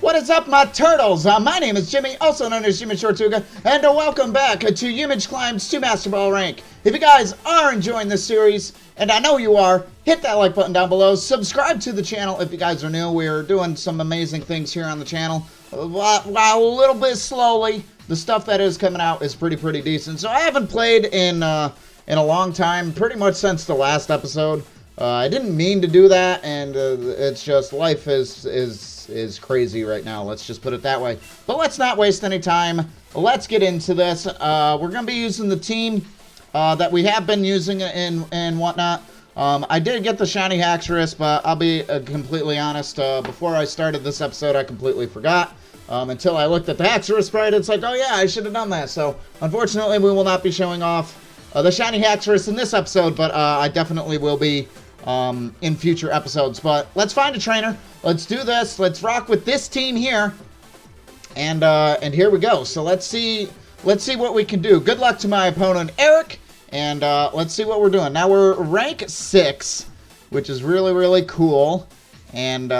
What is up, my turtles? My name is Jimmy, also known as YmmijTortuga, and welcome back to Yimmij Climbs to MasterBall Rank. If you guys are enjoying this series, and I know you are, hit that like button down below. Subscribe to the channel if you guys are new. We're doing some amazing things here on the channel. While a little bit slowly, the stuff that is coming out is pretty decent. So I haven't played in a long time, pretty much since the last episode. I didn't mean to do that, and it's just life is crazy right now. Let's just put it that way. But let's not waste any time. Let's get into this. We're going to be using the team that we have been using and whatnot. I did get the shiny Haxorus, but I'll be completely honest. Before I started this episode, I completely forgot. Until I looked at the Haxorus sprite, it's like, oh yeah, I should have done that. So, unfortunately, we will not be showing off the shiny Haxorus in this episode, but I definitely will be in future episodes. But let's find a trainer. Let's do this. Let's rock with this team here. And here we go. So let's see what we can do. Good luck to my opponent, Eric. And let's see what we're doing. Now we're rank 6, which is really cool. And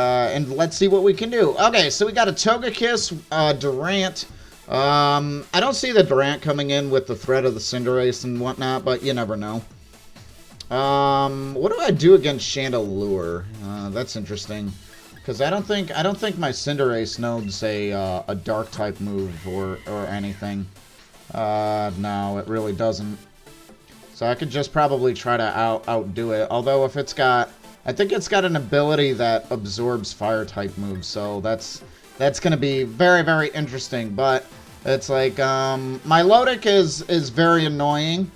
let's see what we can do. Okay, so we got a Togekiss, Durant. I don't see the Durant coming in with the threat of the Cinderace and whatnot, but you never know. What do I do against Chandelure? That's interesting, because I don't think my Cinderace knows a Dark type move or anything. No, it really doesn't. So I could just probably try to outdo it. Although if it's got, I think it's got an ability that absorbs fire type moves, so that's gonna be very interesting. But it's like Milotic is very annoying.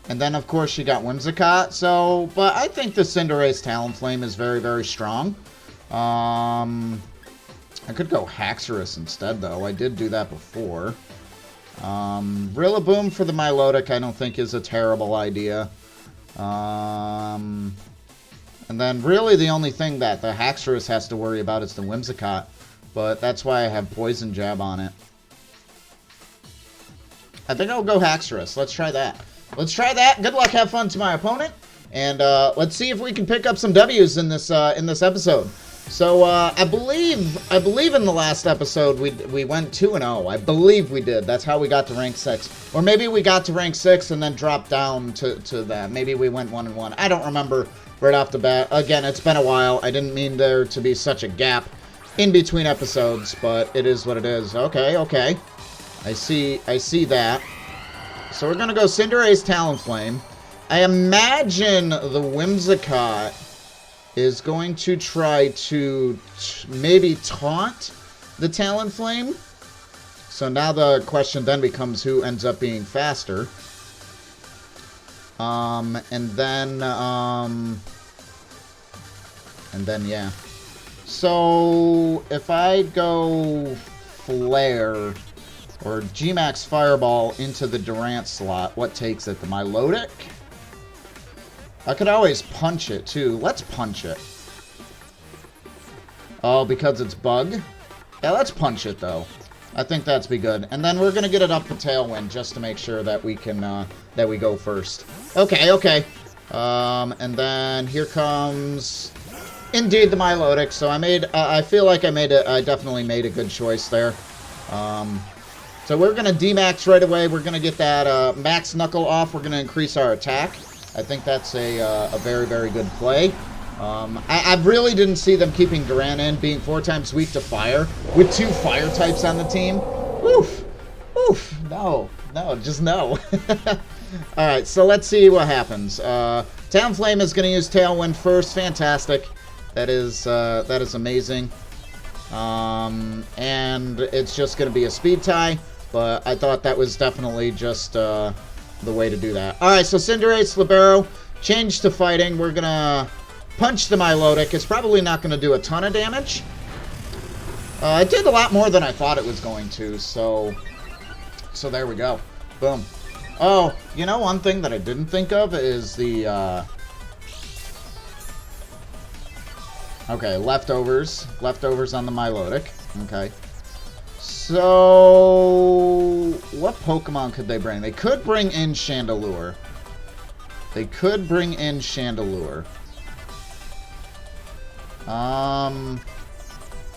And then, of course, she got Whimsicott. So, but I think the Cinderace Talonflame is very strong. I could go Haxorus instead, though. I did do that before. Rillaboom for the Milotic I don't think is a terrible idea. And then, really, the only thing that the Haxorus has to worry about is the Whimsicott. But that's why I have Poison Jab on it. I think I'll go Haxorus. Let's try that. Let's try that. Good luck, have fun to my opponent, and let's see if we can pick up some W's in this episode. So I believe in the last episode we went 2-0. I believe we did. That's how we got to rank 6, or maybe we got to rank 6 and then dropped down to that. Maybe we went 1-1. I don't remember right off the bat. Again, it's been a while. I didn't mean there to be such a gap in between episodes, but it is what it is. Okay. I see that. So we're going to go Cinderace Talonflame. I imagine the Whimsicott is going to try to maybe taunt the Talonflame. So now the question then becomes who ends up being faster. And then yeah. So if I go Flare or G-Max Fireball into the Durant slot, what takes it? The Milotic? I could always punch it, too. Let's punch it. Oh, because it's Bug? Yeah, let's punch it, though. I think that's be good. And then we're going to get it up the Tailwind just to make sure that we can, that we go first. Okay. And then here comes, indeed, the Milotic. So I feel like I definitely made a good choice there. So we're going to D-Max right away. We're going to get that Max Knuckle off. We're going to increase our attack. I think that's a very good play. I really didn't see them keeping Durant in, being 4 times weak to fire, with 2 fire types on the team. Oof. No, just no. Alright, so let's see what happens. Talonflame is going to use Tailwind first. Fantastic. That is amazing. And it's just going to be a speed tie. But I thought that was definitely just the way to do that. Alright, so Cinderace, Libero, change to fighting. We're going to punch the Milotic. It's probably not going to do a ton of damage. It did a lot more than I thought it was going to, so there we go. Boom. Oh, you know, one thing that I didn't think of is the, okay, leftovers. Leftovers on the Milotic. Okay. So, what Pokemon could they bring? They could bring in Chandelure.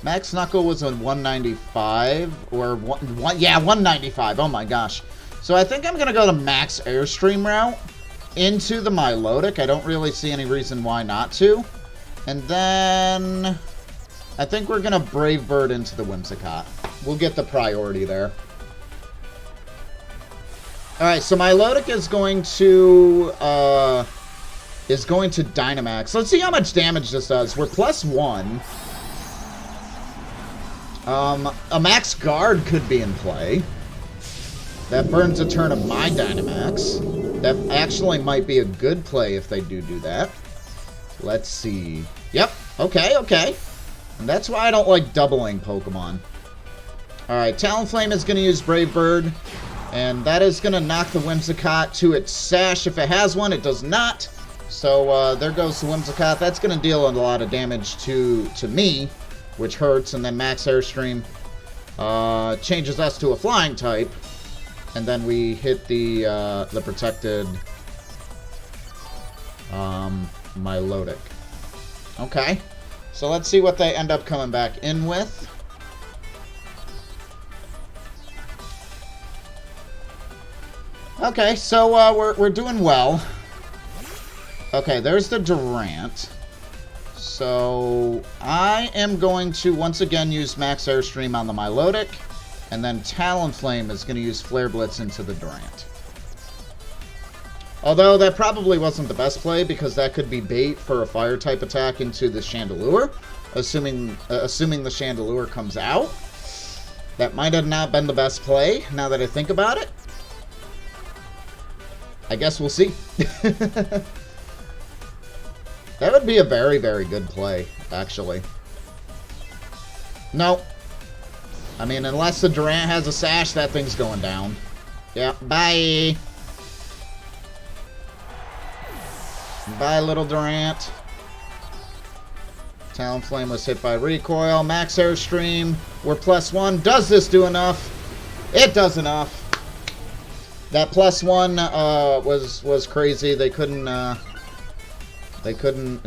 Max Knuckle was a 195, or yeah, 195. Oh my gosh. So I think I'm going to go the Max Airstream route into the Milotic. I don't really see any reason why not to. And then I think we're going to Brave Bird into the Whimsicott. We'll get the priority there. Alright, so Milotic is going to Dynamax. Let's see how much damage this does. We're +1. A Max Guard could be in play. That burns a turn of my Dynamax. That actually might be a good play if they do that. Let's see. Yep. Okay, okay. And that's why I don't like doubling Pokemon. Alright, Talonflame is going to use Brave Bird. And that is going to knock the Whimsicott to its sash. If it has one, it does not. So there goes the Whimsicott. That's going to deal a lot of damage to me, which hurts. And then Max Airstream changes us to a flying type. And then we hit the protected Milotic. Okay. So let's see what they end up coming back in with. Okay, so we're doing well. Okay, there's the Durant. So I am going to once again use Max Airstream on the Milotic. And then Talonflame is going to use Flare Blitz into the Durant. Although that probably wasn't the best play because that could be bait for a fire type attack into the Chandelure, assuming the Chandelure comes out. That might have not been the best play now that I think about it. I guess we'll see. That would be a very, very good play, actually. No. I mean, unless the Durant has a sash, that thing's going down. Yeah, bye. Bye, little Durant. Talonflame was hit by recoil. Max Airstream. We're +1. Does this do enough? It does enough. That +1 was crazy. They couldn't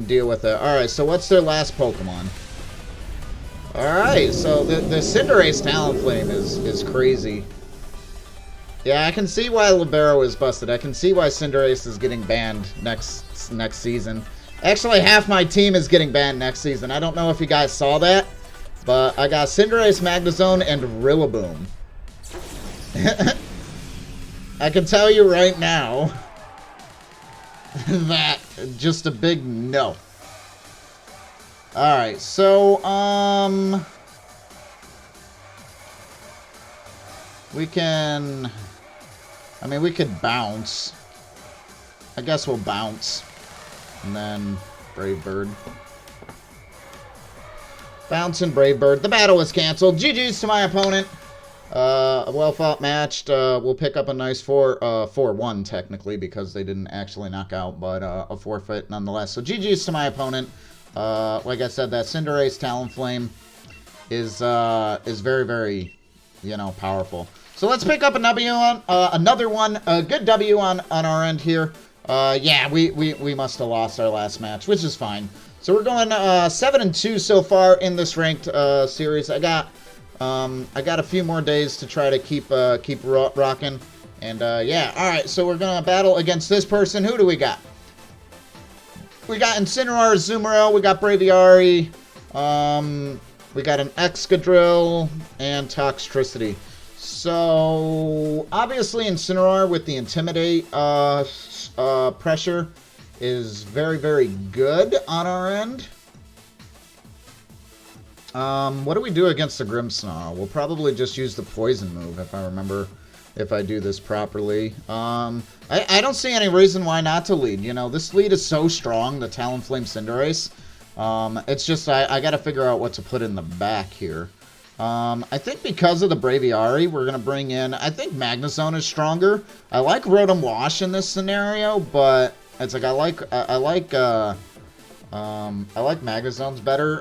deal with it. All right, so what's their last Pokemon? Alright, so the Cinderace Talonflame is crazy. Yeah, I can see why Libero is busted. I can see why Cinderace is getting banned next season. Actually, half my team is getting banned next season. I don't know if you guys saw that, but I got Cinderace, Magnezone, and Rillaboom. I can tell you right now that just a big no. Alright, so, we can, I mean, we could bounce. I guess we'll bounce. And then Brave Bird. Bounce and Brave Bird. The battle is canceled. GG's to my opponent. A well-fought match. We'll pick up a nice 4-1, technically, because they didn't actually knock out, but a forfeit nonetheless. So GG's to my opponent. Like I said, that Cinderace Talonflame is very, very, you know, powerful. So let's pick up a W on another one, a good W on our end here. Yeah, we must have lost our last match, which is fine. So we're going 7-2 so far in this ranked series. I got a few more days to try to keep rocking, and yeah. All right, so we're gonna battle against this person. Who do we got? We got Incineroar, Azumarill, we got Braviary, we got an Excadrill, and Toxtricity. So, obviously Incineroar with the Intimidate pressure is very, very good on our end. What do we do against the Grimmsnarl? We'll probably just use the Poison move if I remember, if I do this properly. I don't see any reason why not to lead. You know, this lead is so strong, the Talonflame Cinderace. It's just I got to figure out what to put in the back here. I think because of the Braviary, we're going to bring in, I think Magnezone is stronger. I like Rotom Wash in this scenario, but it's like I like Magnezone's better.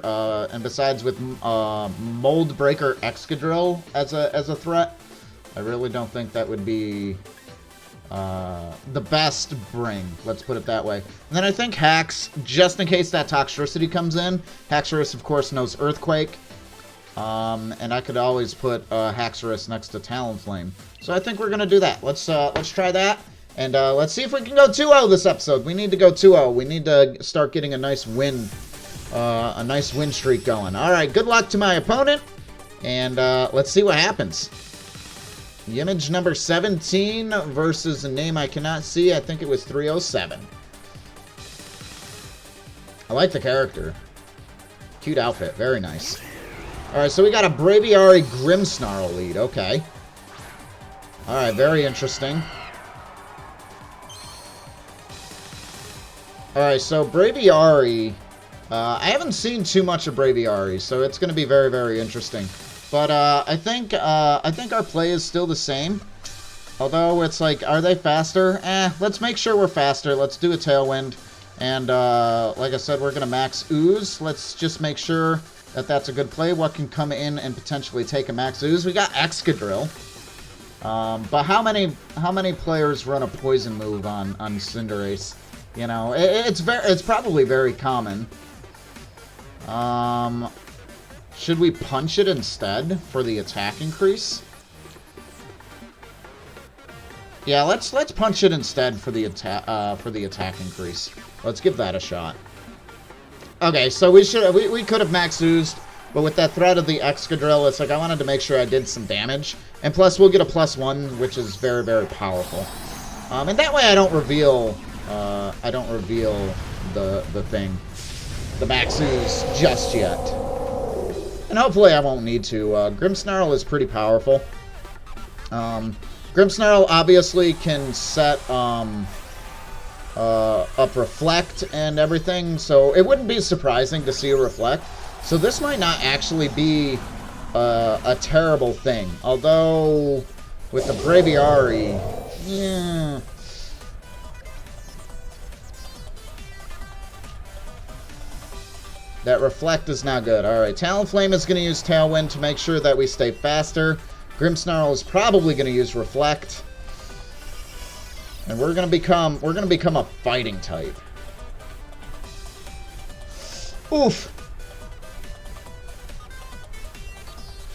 And besides, with Mold Breaker Excadrill as a threat, I really don't think that would be the best bring. Let's put it that way. And then I think Hax, just in case that Toxtricity comes in. Haxorus, of course, knows Earthquake. And I could always put Haxorus next to Talonflame. So I think we're going to do that. Let's try that. And let's see if we can go 2-0 this episode. We need to go 2-0. We need to start getting a nice win streak going. All right, good luck to my opponent. And let's see what happens. Yimmij number 17 versus a name I cannot see. I think it was 307. I like the character. Cute outfit. Very nice. Alright, so we got a Braviary Grimmsnarl lead. Okay. Alright, very interesting. Alright, so Braviary... I haven't seen too much of Braviary, so it's going to be very, very interesting. But I think our play is still the same. Although it's like, are they faster? Let's make sure we're faster. Let's do a Tailwind. And like I said, we're going to max Ooze. Let's just make sure that that's a good play. What can come in and potentially take a max Ooze? We got Excadrill. But how many players run a poison move on Cinderace? You know, it's probably very common. Should we punch it instead for the attack increase? Yeah, let's punch it instead for the attack increase. Let's give that a shot. Okay, so we could have max oozed, but with that threat of the Excadrill, it's like I wanted to make sure I did some damage, and plus we'll get a +1, which is very, very powerful. And that way I don't reveal the thing, the max ooze just yet. And hopefully I won't need to. Grimmsnarl is pretty powerful. Grimmsnarl obviously can set up Reflect and everything, so it wouldn't be surprising to see a Reflect. So this might not actually be a terrible thing. Although, with the Braviary, yeah... That Reflect is not good. Alright, Talonflame is going to use Tailwind to make sure that we stay faster. Grimmsnarl is probably going to use Reflect. And we're going to become a fighting type. Oof.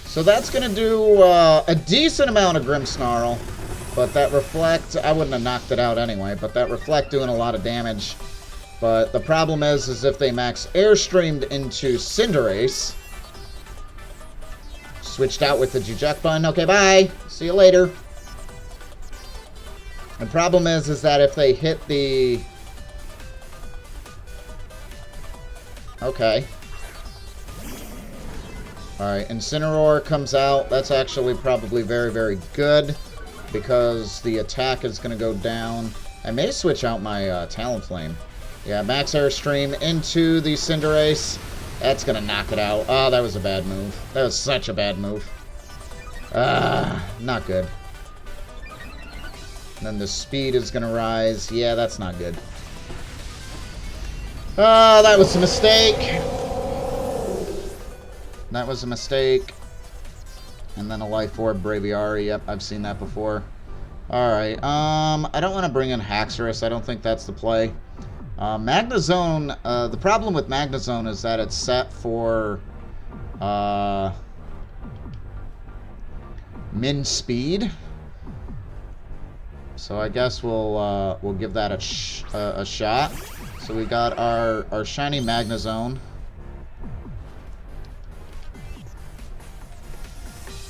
So that's going to do a decent amount of Grimmsnarl. But that Reflect, I wouldn't have knocked it out anyway, but that Reflect doing a lot of damage. But the problem is if they max Airstreamed into Cinderace. Switched out with the Juject button. Okay, bye. See you later. The problem is that if they hit the... Okay. Alright, Incineroar comes out. That's actually probably very, very good. Because the attack is going to go down. I may switch out my Talonflame. Yeah, max Airstream into the Cinderace. That's going to knock it out. Oh, that was a bad move. That was such a bad move. Not good. And then the speed is going to rise. Yeah, that's not good. Oh, that was a mistake. That was a mistake. And then a Life Orb Braviary. Yep, I've seen that before. Alright, I don't want to bring in Haxorus. I don't think that's the play. Magnezone, the problem with Magnezone is that it's set for min speed. So I guess we'll give that a shot. So we got our shiny Magnezone.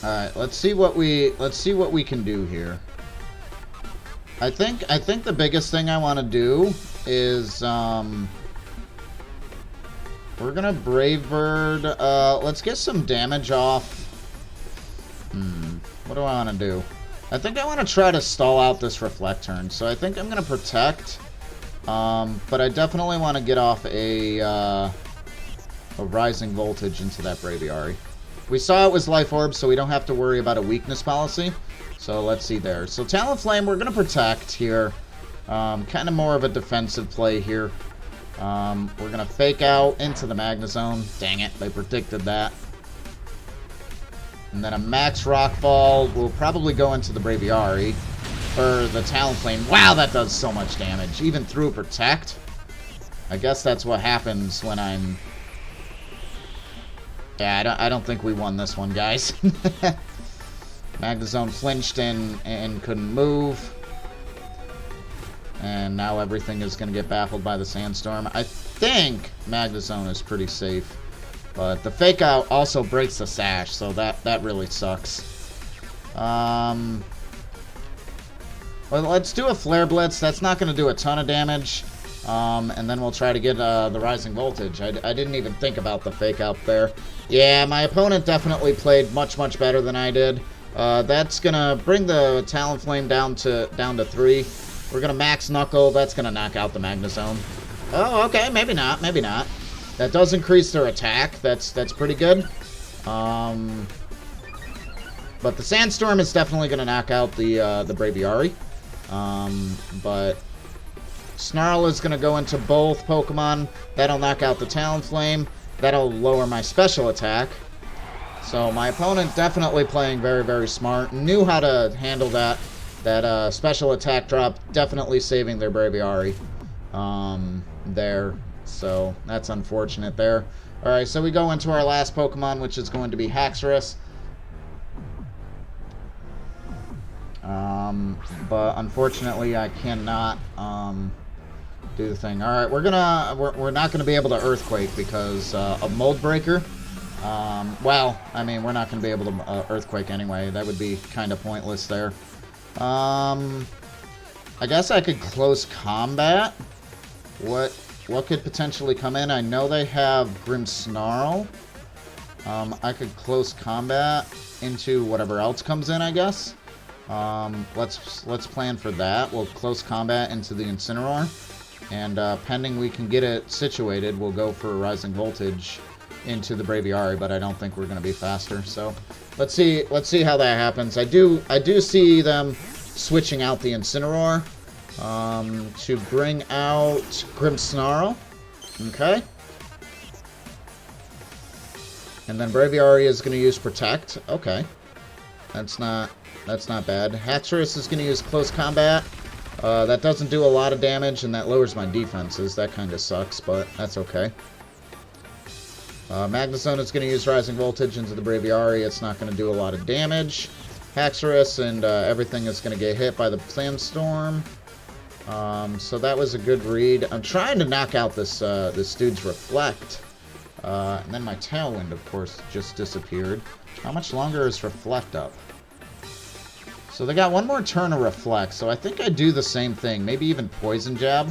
All right, let's see what we can do here. I think the biggest thing I want to do is we're gonna Brave Bird. Let's get some damage off. What do I want to do? I think I want to try to stall out this Reflect turn. So I think I'm gonna Protect. But I definitely want to get off a Rising Voltage into that Braviary. We saw it was Life Orb, so we don't have to worry about a weakness policy. So let's see there. So Talonflame, we're gonna Protect here. Kind of more of a defensive play here. We're gonna Fake Out into the Magnezone. Dang it, they predicted that. And then a Max Rockfall will probably go into the Braviary. Or the Talonflame. Wow, that does so much damage. Even through Protect. I guess that's what happens when I'm Yeah, I don't think we won this one, guys. Magnezone flinched and couldn't move. And now everything is going to get baffled by the Sandstorm. I think Magnezone is pretty safe. But the Fake Out also breaks the Sash, so that really sucks. Well, let's do a Flare Blitz. That's not going to do a ton of damage. And then we'll try to get the Rising Voltage. I didn't even think about the Fake Out there. Yeah, my opponent definitely played much better than I did. That's going to bring the Talonflame down to 3. We're going to Max Knuckle. That's going to knock out the Magnezone. Oh, okay. Maybe not. Maybe not. That does increase their attack. That's pretty good. But the Sandstorm is definitely going to knock out the Braviary. But Snarl is going to go into both Pokemon. That'll knock out the Talonflame. That'll lower my special attack. So my opponent definitely playing very smart. Knew how to handle that special attack drop. Definitely saving their Braviary there. So that's unfortunate there. Alright, so we go into our last Pokemon, which is going to be Haxorus. But unfortunately I cannot do the thing. Alright, we're not gonna be able to Earthquake because of Mold Breaker. Well, I mean, we're not gonna be able to Earthquake anyway. That would be kind of pointless there. I guess I could Close Combat. What could potentially come in? I know they have Grimmsnarl. I could Close Combat into whatever else comes in, I guess. Let's plan for that. We'll Close Combat into the Incineroar. And pending we can get it situated, we'll go for a Rising Voltage into the Braviary, but I don't think we're going to be faster. So let's see how that happens. I do see them switching out the Incineroar to bring out Grimmsnarl. Okay. And then Braviary is going to use Protect. Okay. That's not bad. Haxorus is going to use Close Combat. That doesn't do a lot of damage, and that lowers my defenses. That kind of sucks, but that's okay. Magnezone is going to use Rising Voltage into the Braviary. It's not going to do a lot of damage. Haxorus and everything is going to get hit by the Sandstorm. So that was a good read. I'm trying to knock out this dude's Reflect. And then my Tailwind, of course, just disappeared. How much longer is Reflect up? So they got one more turn of Reflect, so I think I do the same thing. Maybe even Poison Jab.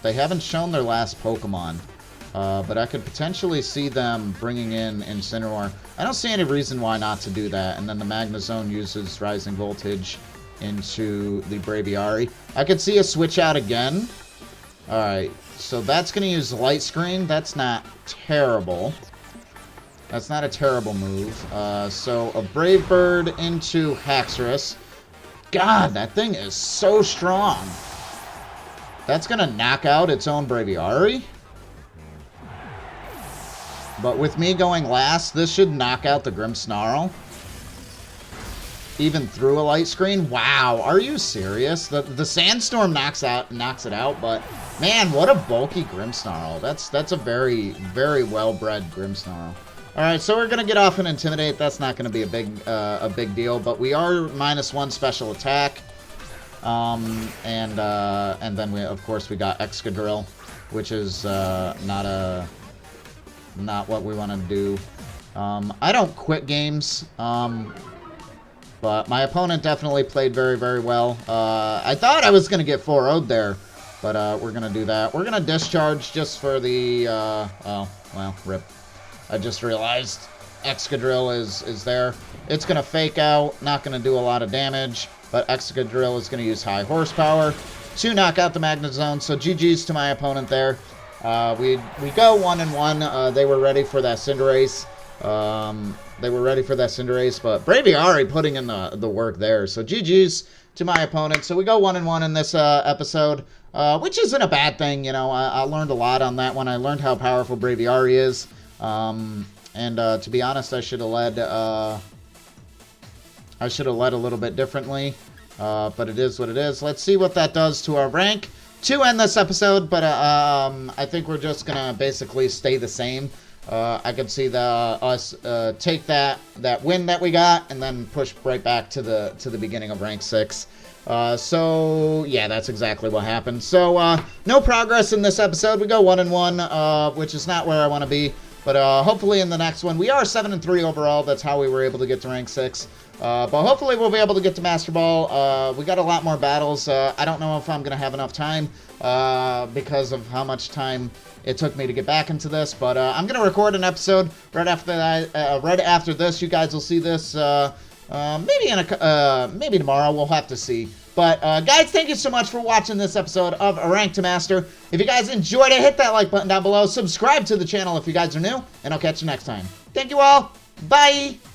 They haven't shown their last Pokemon. But I could potentially see them bringing in Incineroar. I don't see any reason why not to do that. And then the Magnezone uses Rising Voltage into the Braviary. I could see a switch out again. Alright, so that's going to use Light Screen. That's not terrible. That's not a terrible move. So a Brave Bird into Haxorus. God, that thing is so strong. That's going to knock out its own Braviary. But with me going last, this should knock out the Grimmsnarl. Even through a Light Screen? Wow, are you serious? The Sandstorm knocks it out, but man, what a bulky Grimmsnarl. That's a very well-bred Grimmsnarl. Alright, so we're gonna get off and Intimidate. That's not gonna be a big deal, but we are -1 special attack. And then of course we got Excadrill, which is not what we want to do. I don't quit games, but my opponent definitely played very well. I thought I was going to get 4-0'd there, but we're going to do that. We're going to Discharge just for the, oh, well, rip. I just realized Excadrill is there. It's going to Fake Out, not going to do a lot of damage, but Excadrill is going to use High Horsepower to knock out the Magnezone, so GG's to my opponent there. We go 1-1. They were ready for that Cinderace. But Braviary putting in the work there. So GG's to my opponent. So we go 1-1 in this episode, which isn't a bad thing. You know, I learned a lot on that one. I learned how powerful Braviary is. And to be honest, I should have led a little bit differently. But it is what it is. Let's see what that does to our rank to end this episode, but I think we're just gonna basically stay the same. I could see us take that win that we got and then push right back to the beginning of rank 6. So yeah, that's exactly what happened. So no progress in this episode. We go 1-1, which is not where I want to be. But hopefully in the next one, we are 7-3 overall. That's how we were able to get to rank 6. But hopefully we'll be able to get to Master Ball. We got a lot more battles. I don't know if I'm going to have enough time because of how much time it took me to get back into this. But I'm going to record an episode right after that. Right after this, you guys will see this maybe tomorrow. We'll have to see. But guys, thank you so much for watching this episode of Rank to Master. If you guys enjoyed it, hit that like button down below. Subscribe to the channel if you guys are new, and I'll catch you next time. Thank you all. Bye.